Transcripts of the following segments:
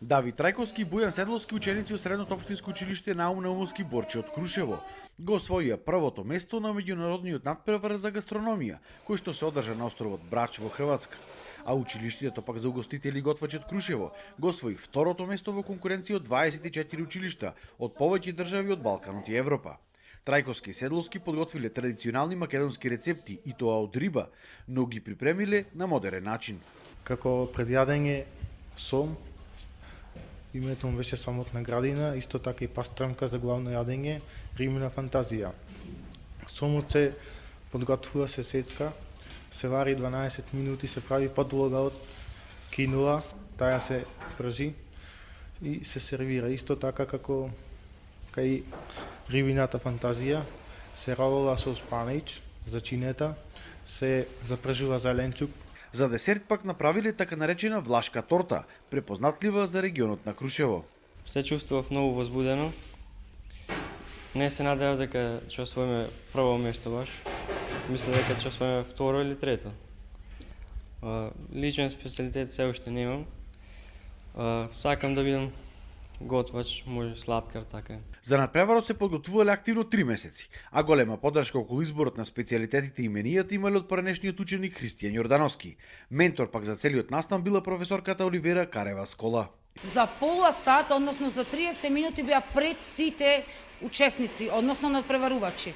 Давид Трајковски и Бојан Седловски, ученици од Средното општинско училиште Наум Наумовски Борче од Крушево, го освоија првото место на меѓународниот надпревар за гастрономија, кој што се одржа на островот Брач во Хрватска. А училиштето пак за угостители и готвачи од Крушево го освои второто место во конкуренција од 24 училишта од повеќе држави од Балканот и Европа. Трајковски и Седловски подготвиле традиционални македонски рецепти и тоа од риба, но ги припремиле на модерен начин. Како предјадење сом, името му беше самотна градина, исто така и пастрамка за главно јадење, римна фантазија. Сомот се подготвува, се сецка, се вари 12 минути, се прави подлога од кинула, таја се пржи и се сервира. Исто така како кај рибината фантазија, се ровува со спанејч за чинета, се запржува зеленчук. За десерт пак направиле така наречена влашка торта, препознатлива за регионот на Крушево. Се чувствував многу возбудено. Не се надевав дека ќе освоиме прво место баш. Мислам дека ќе освоиме второ или трето. Личен специјалитет се уште немам. Сакам да бидам готвач, може сладкар, така. За надпреварот се подготвувале активно 3 месеци, а голема поддршка околу изборот на специјалитетите и именијата имале од поранешниот ученик Христијан Јордановски. Ментор пак за целиот настан била професорката Оливера Карева Скола. За пола сат, односно за 30 минути беа пред сите учесници, односно надпреварувачи.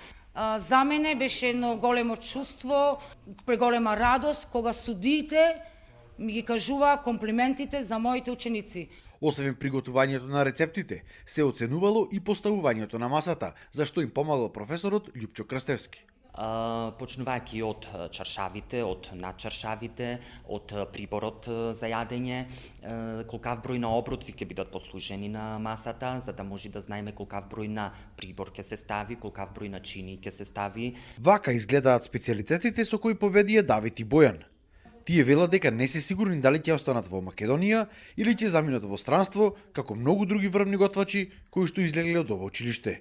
За мене беше едно големо чувство, преголема радост кога судиите ми ги кажуваа комплиментите за моите ученици. Освен приготувањето на рецептите, се оценувало и поставувањето на масата, за што им помагал професорот Љупчо Крстевски. Почнувајќи од чаршавите, од надчаршавите, од приборот за јадење, колкав број на оброци ќе бидат послужени на масата, за да може да знаеме колкав број на прибор ќе се стави, колкав број на чини ќе се стави. Вака изгледаат специјалитетите со кои победија Давид и Бојан. Тие велат дека не се сигурни дали ќе останат во Македонија или ќе заминат во странство, како многу други врвни готвачи кои што излегле од ова училиште.